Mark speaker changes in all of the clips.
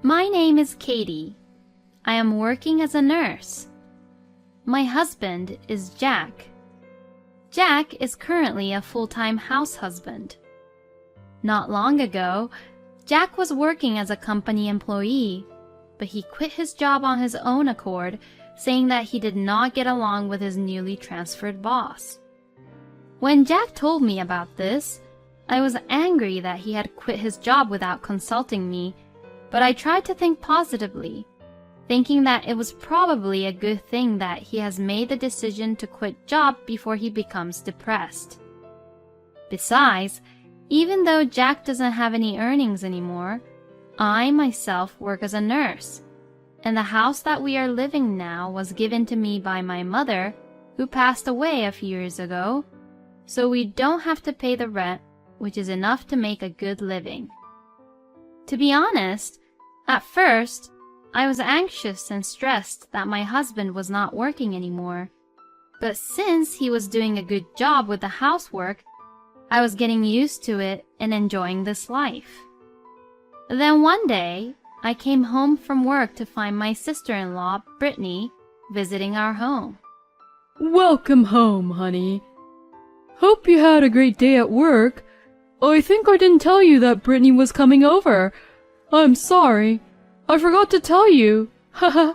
Speaker 1: My name is Katie. I am working as a nurse. My husband is Jack. Jack is currently a full-time house husband. Not long ago, Jack was working as a company employee, but he quit his job on his own accord, saying that he did not get along with his newly transferred boss. When Jack told me about this, I was angry that he had quit his job without consulting me, but I tried to think positively, thinking that it was probably a good thing that he has made the decision to quit job before he becomes depressed. Besides, even though Jack doesn't have any earnings anymore, I myself work as a nurse, and the house that we are living now was given to me by my mother, who passed away a few years ago, so we don't have to pay the rent, which is enough to make a good living. To be honest, at first, I was anxious and stressed that my husband was not working anymore, but since he was doing a good job with the housework, I was getting used to it and enjoying this life. Then one day, I came home from work to find my sister-in-law, Brittany, visiting our home.
Speaker 2: Welcome home, honey. Hope you had a great day at work. I think I didn't tell you that Brittany was coming over. I'm sorry. I forgot to tell you. Haha.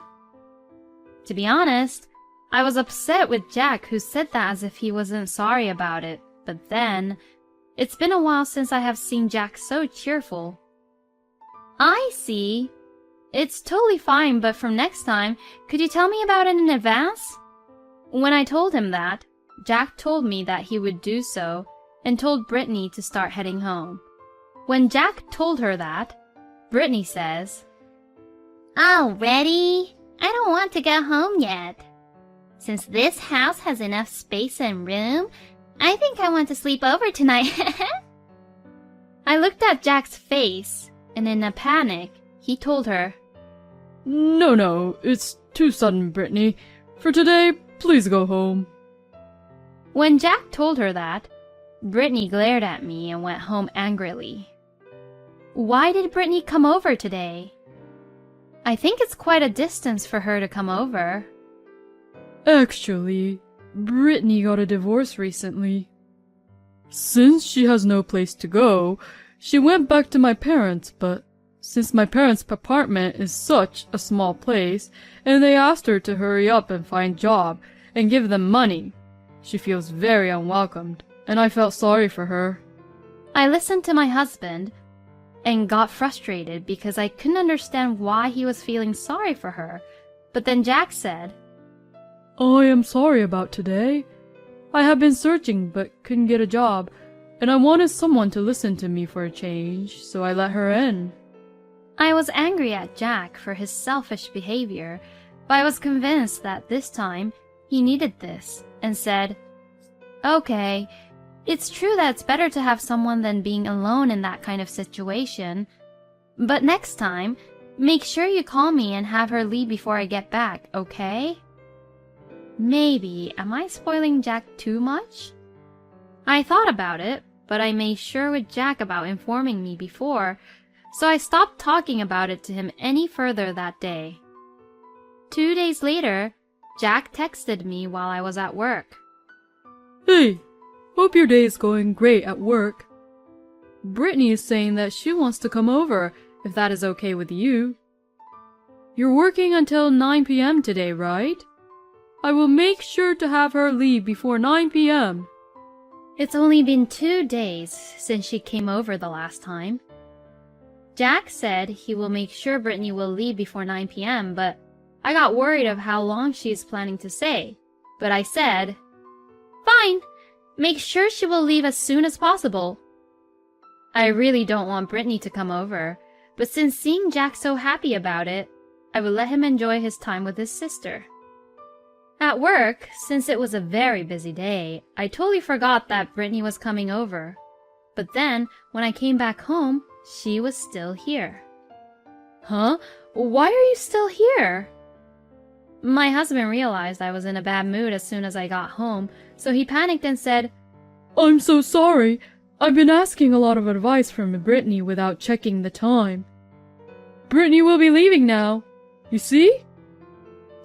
Speaker 1: To be honest, I was upset with Jack, who said that as if he wasn't sorry about it. But then, it's been a while since I have seen Jack so cheerful. I see. It's totally fine, but from next time, could you tell me about it in advance? When I told him that, Jack told me that he would do so and told Brittany to start heading home. When Jack told her that, Brittany says,
Speaker 3: Already? I don't want to go home yet. Since this house has enough space and room, I think I want to sleep over tonight.
Speaker 1: I looked at Jack's face, and in a panic, he told her,
Speaker 2: No, it's too sudden, Brittany. For today, please go home.
Speaker 1: When Jack told her that, Brittany glared at me and went home angrily. Why did Brittany come over today? I think it's quite a distance for her to come over.
Speaker 2: Actually, Brittany got a divorce recently. Since she has no place to go, she went back to my parents, but since my parents' apartment is such a small place, and they asked her to hurry up and find a job and give them money, she feels very unwelcomed, and I felt sorry for her.
Speaker 1: I listened to my husband and got frustrated because I couldn't understand why he was feeling sorry for her. But then Jack said,
Speaker 2: I am sorry about today. I have been searching but couldn't get a job, and I wanted someone to listen to me for a change, so I let her in.
Speaker 1: I was angry at Jack for his selfish behavior, but I was convinced that this time he needed this and said, Okay, it's true that it's better to have someone than being alone in that kind of situation, but next time, make sure you call me and have her leave before I get back, okay? Maybe, am I spoiling Jack too much? I thought about it, but I made sure with Jack about informing me before, so I stopped talking about it to him any further that day. 2 days later, Jack texted me while I was at work.
Speaker 2: Hey, hope your day is going great at work. Brittany is saying that she wants to come over, if that is okay with you. You're working until 9 p.m. today, right? I will make sure to have her leave before 9 p.m.
Speaker 1: It's only been 2 days since she came over the last time. Jack said he will make sure Brittany will leave before 9 p.m., but I got worried of how long she is planning to stay. But I said, Fine, make sure she will leave as soon as possible. I really don't want Brittany to come over, but since seeing Jack so happy about it, I would let him enjoy his time with his sister. At work, since it was a very busy day, I totally forgot that Brittany was coming over. But then, when I came back home, she was still here. Huh? Why are you still here? My husband realized I was in a bad mood as soon as I got home, so he panicked and said,
Speaker 2: I'm so sorry. I've been asking a lot of advice from Brittany without checking the time. Brittany will be leaving now. You see?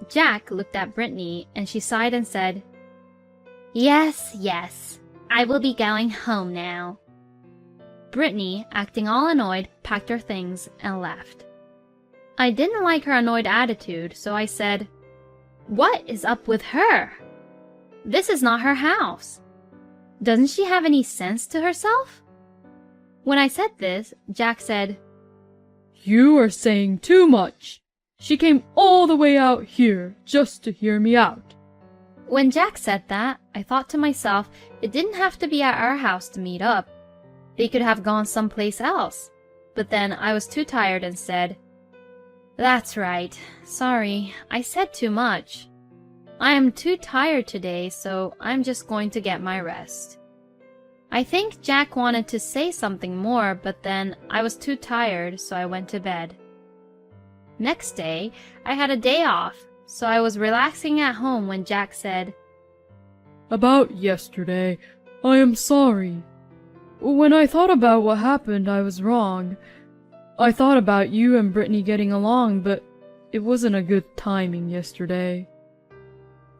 Speaker 1: Jack looked at Brittany and she sighed and said,
Speaker 3: Yes, yes. I will be going home now.
Speaker 1: Brittany, acting all annoyed, packed her things and left. I didn't like her annoyed attitude, so I said, What is up with her? This is not her house. Doesn't she have any sense to herself? When I said this, Jack said,
Speaker 2: You are saying too much. She came all the way out here just to hear me out.
Speaker 1: When Jack said that, I thought to myself, it didn't have to be at our house to meet up. They could have gone someplace else. But then I was too tired and said, That's right. Sorry, I said too much. I am too tired today, so I'm just going to get my rest. I think Jack wanted to say something more, but then I was too tired, so I went to bed. Next day, I had a day off, so I was relaxing at home when Jack said,
Speaker 2: About yesterday, I am sorry. When I thought about what happened, I was wrong. I thought about you and Brittany getting along, but it wasn't a good timing yesterday.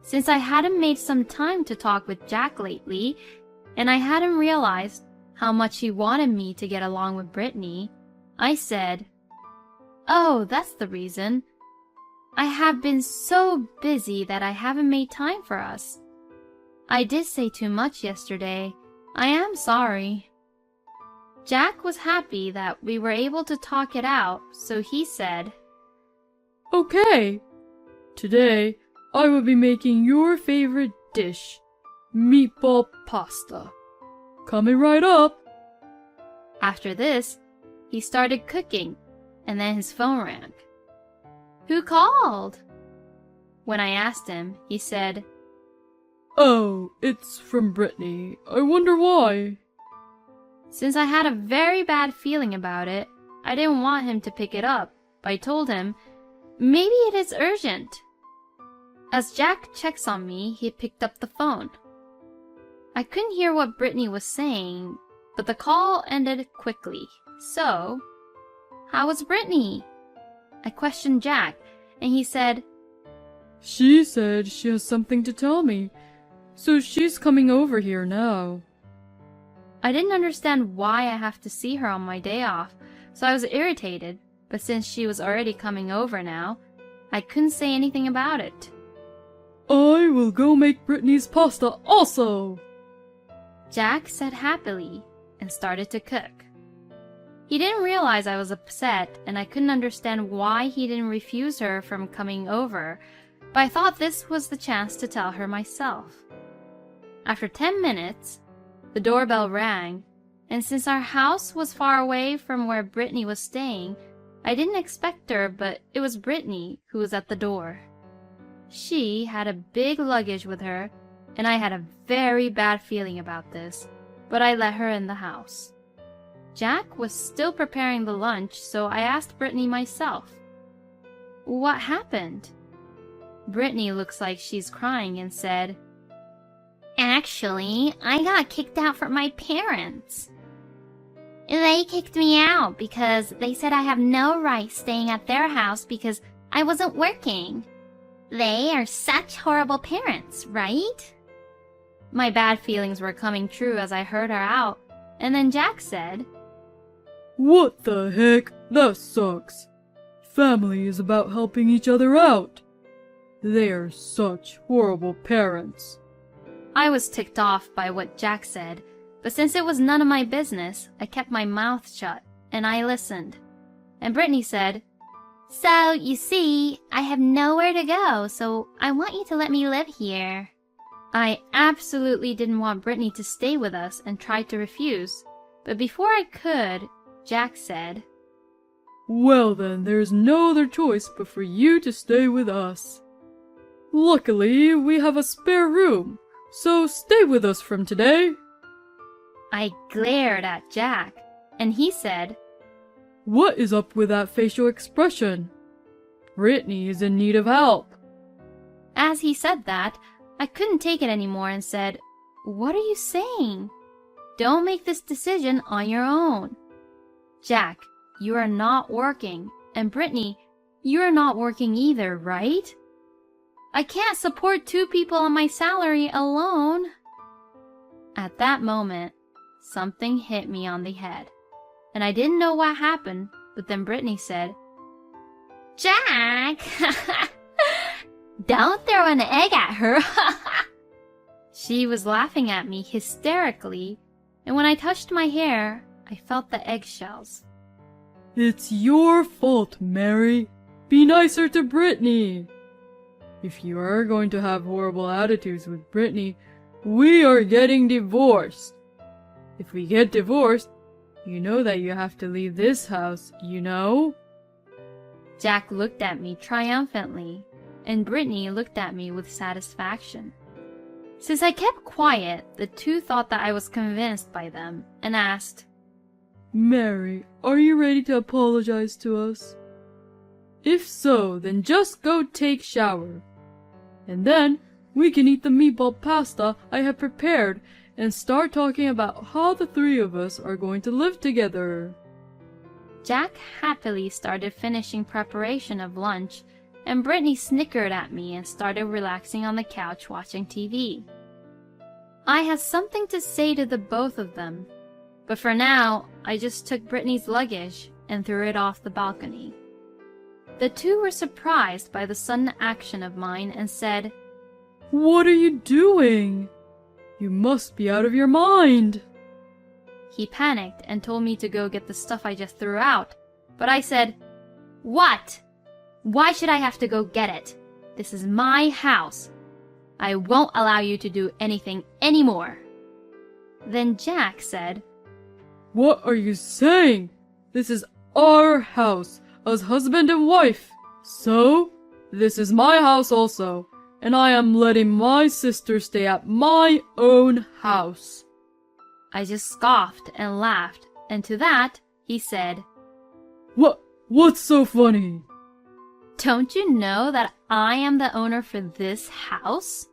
Speaker 1: Since I hadn't made some time to talk with Jack lately, and I hadn't realized how much he wanted me to get along with Brittany, I said, Oh, that's the reason. I have been so busy that I haven't made time for us. I did say too much yesterday. I am sorry. Jack was happy that we were able to talk it out, so he said,
Speaker 2: Okay. Today, I will be making your favorite dish, meatball pasta. Coming right up.
Speaker 1: After this, he started cooking, and then his phone rang. Who called? When I asked him, he said,
Speaker 2: Oh, it's from Brittany. I wonder why.
Speaker 1: Since I had a very bad feeling about it, I didn't want him to pick it up, but I told him, Maybe it is urgent. As Jack checks on me, he picked up the phone. I couldn't hear what Brittany was saying, but the call ended quickly. So, how was Brittany? I questioned Jack, and he said,
Speaker 2: She said she has something to tell me, so she's coming over here now.
Speaker 1: I didn't understand why I have to see her on my day off, so I was irritated, but since she was already coming over now, I couldn't say anything about it.
Speaker 2: I will go make Brittany's pasta also.
Speaker 1: Jack said happily and started to cook. He didn't realize I was upset, and I couldn't understand why he didn't refuse her from coming over, but I thought this was the chance to tell her myself. After 10 minutes, the doorbell rang, and since our house was far away from where Brittany was staying, I didn't expect her, but it was Brittany who was at the door. She had a big luggage with her, and I had a very bad feeling about this, but I let her in the house. Jack was still preparing the lunch, so I asked Brittany myself, What happened? Brittany looks like she's crying and said,
Speaker 3: Actually, I got kicked out from my parents. They kicked me out because they said I have no right staying at their house because I wasn't working. They are such horrible parents, right?
Speaker 1: My bad feelings were coming true as I heard her out, and then Jack said,
Speaker 2: What the heck? That sucks. Family is about helping each other out. They are such horrible parents.
Speaker 1: I was ticked off by what Jack said, but since it was none of my business, I kept my mouth shut, and I listened. And Brittany said,
Speaker 3: So, you see, I have nowhere to go, so I want you to let me live here.
Speaker 1: I absolutely didn't want Brittany to stay with us and tried to refuse, but before I could, Jack said,
Speaker 2: Well then, there's no other choice but for you to stay with us. Luckily, we have a spare room, so stay with us from today.
Speaker 1: I glared at Jack, and he said,
Speaker 2: What is up with that facial expression? Brittany is in need of help.
Speaker 1: As he said that, I couldn't take it anymore and said, What are you saying? Don't make this decision on your own. Jack, you are not working, And Brittany, you're not working either, right? I can't support 2 people on my salary alone. At that moment, something hit me on the head. And I didn't know what happened, but then Brittany said,
Speaker 3: Jack! Don't throw an egg at her.
Speaker 1: She was laughing at me hysterically, and when I touched my hair, I felt the eggshells.
Speaker 2: It's your fault, Mary. Be nicer to Brittany. If you are going to have horrible attitudes with Brittany, we are getting divorced. If we get divorced, you know that you have to leave this house, you know?
Speaker 1: Jack looked at me triumphantly, and Brittany looked at me with satisfaction. Since I kept quiet, the 2 thought that I was convinced by them, and asked,
Speaker 2: Mary, are you ready to apologize to us? If so, then just go take shower. And then we can eat the meatball pasta I have prepared and start talking about how the 3 of us are going to live together.
Speaker 1: Jack happily started finishing preparation of lunch, and Brittany snickered at me and started relaxing on the couch watching TV. I had something to say to the both of them, but for now, I just took Brittany's luggage and threw it off the balcony. The 2 were surprised by the sudden action of mine and said,
Speaker 2: What are you doing? You must be out of your mind.
Speaker 1: He panicked and told me to go get the stuff I just threw out, but I said, What? Why should I have to go get it? This is my house. I won't allow you to do anything anymore. Then Jack said,
Speaker 2: What are you saying? This is our house as husband and wife. So, this is my house also, and I am letting my sister stay at my own house.
Speaker 1: I just scoffed and laughed, and to that, he said,
Speaker 2: What's so funny?
Speaker 1: Don't you know that I am the owner for this house?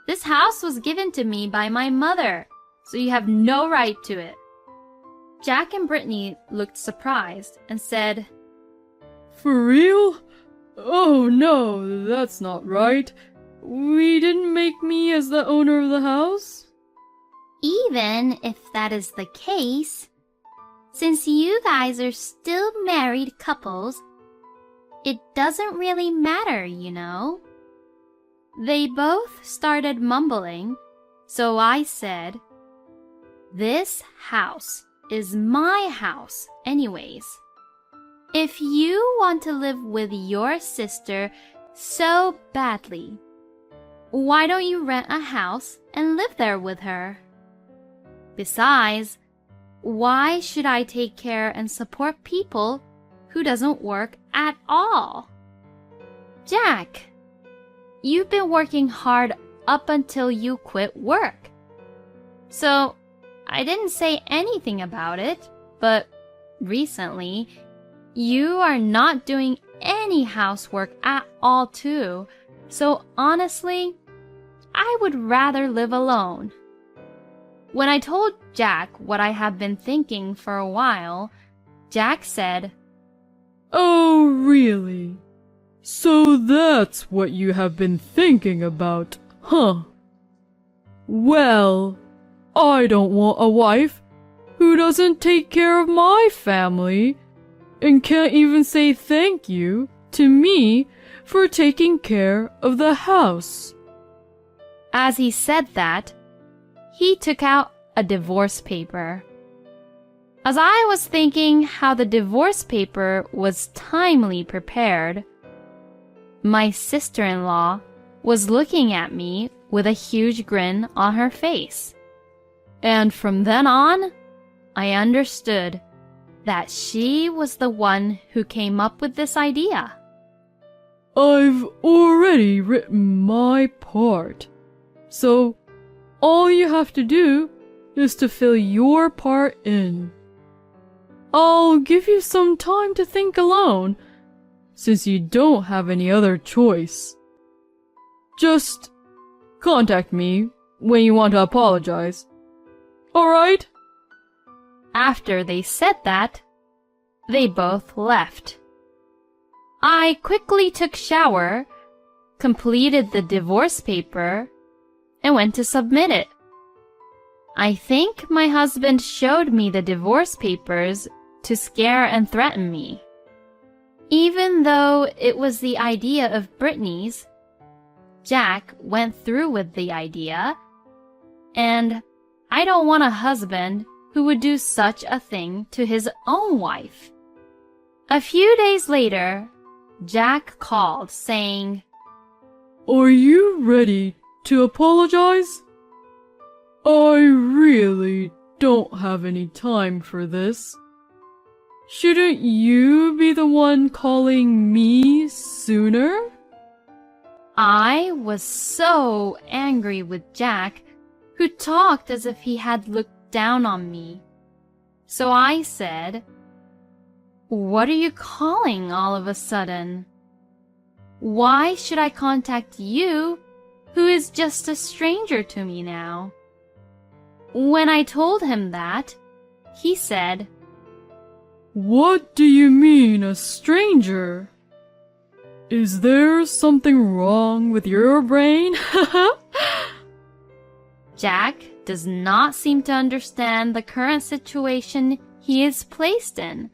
Speaker 1: This house was given to me by my mother, so you have no right to it. Jack and Brittany looked surprised and said,
Speaker 2: For real? Oh no, that's not right. We didn't make me as the owner of the house?
Speaker 3: Even if that is the case, since you guys are still married couples, it doesn't really matter, you know.
Speaker 1: They both started mumbling, so I said, This house is my house anyways. If you want to live with your sister so badly, why don't you rent a house and live there with her? Besides, why should I take care and support people who doesn't work at all? Jack, you've been working hard up until you quit work. So, I didn't say anything about it, but recently, you are not doing any housework at all too, so honestly, I would rather live alone. When I told Jack what I had been thinking for a while, Jack said,
Speaker 2: Oh, really? So that's what you have been thinking about, huh? Well, I don't want a wife who doesn't take care of my family and can't even say thank you to me for taking care of the house.
Speaker 1: As he said that, he took out a divorce paper. As I was thinking how the divorce paper was timely prepared, my sister-in-law was looking at me with a huge grin on her face. And from then on, I understood that she was the one who came up with this idea.
Speaker 2: I've already written my part, so all you have to do is to fill your part in. I'll give you some time to think alone, since you don't have any other choice. Just contact me when you want to apologize. Alright?
Speaker 1: After they said that, they both left. I quickly took shower, completed the divorce paper, and went to submit it. I think my husband showed me the divorce papers to scare and threaten me. Even though it was the idea of Brittany's, Jack went through with the idea, and I don't want a husband who would do such a thing to his own wife. A few days later, Jack called saying,
Speaker 2: Are you ready to apologize? I really don't have any time for this. Shouldn't you be the one calling me sooner?
Speaker 1: I was so angry with Jack, who talked as if he had looked down on me. So I said, What are you calling all of a sudden? Why should I contact you, who is just a stranger to me now? When I told him that, he said,
Speaker 2: What do you mean, a stranger? Is there something wrong with your brain?
Speaker 1: Jack does not seem to understand the current situation he is placed in.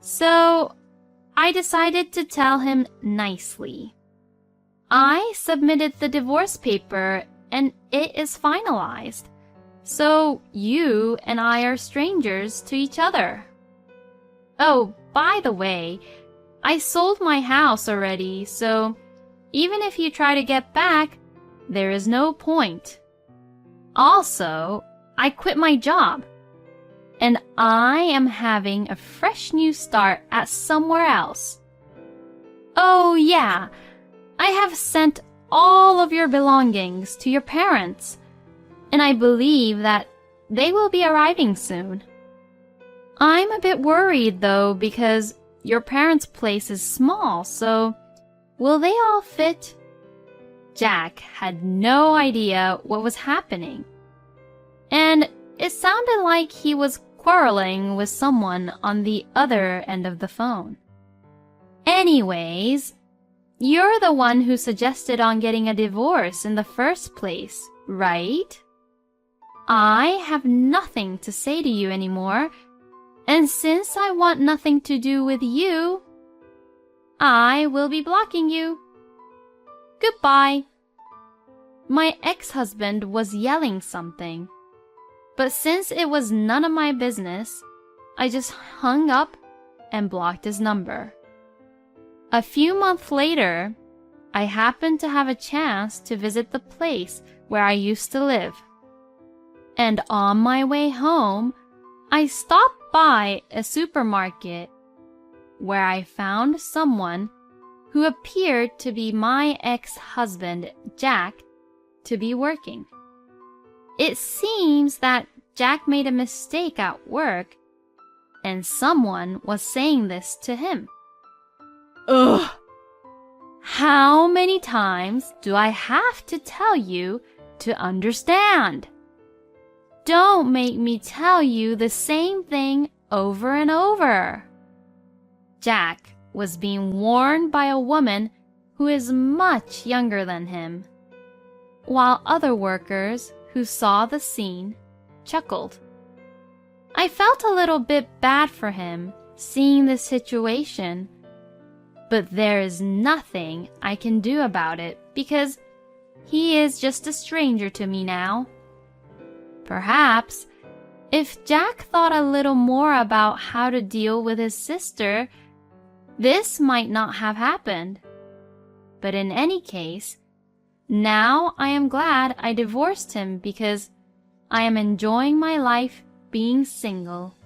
Speaker 1: So I decided to tell him nicely. I submitted the divorce paper and it is finalized. So you and I are strangers to each other. Oh, by the way, I sold my house already, so even if you try to get back, there is no point. Also, I quit my job, and I am having a fresh new start at somewhere else. Oh yeah, I have sent all of your belongings to your parents, and I believe that they will be arriving soon. I'm a bit worried though because your parents' place is small, so will they all fit? Jack had no idea what was happening, and it sounded like he was quarreling with someone on the other end of the phone. Anyways, you're the one who suggested on getting a divorce in the first place, right? I have nothing to say to you anymore, and since I want nothing to do with you, I will be blocking you. Goodbye. My ex-husband was yelling something, but since it was none of my business, I just hung up and blocked his number. A few months later, I happened to have a chance to visit the place where I used to live. And on my way home, I stopped by a supermarket where I found someone who appeared to be my ex-husband, Jack, to be working. It seems that Jack made a mistake at work, and someone was saying this to him.
Speaker 2: Ugh!
Speaker 1: How many times do I have to tell you to understand? Don't make me tell you the same thing over and over. Jack was being warned by a woman who is much younger than him, while other workers who saw the scene chuckled. I felt a little bit bad for him seeing this situation, but there is nothing I can do about it because he is just a stranger to me now. Perhaps, if Jack thought a little more about how to deal with his sister, this might not have happened. But in any case, now I am glad I divorced him because I am enjoying my life being single.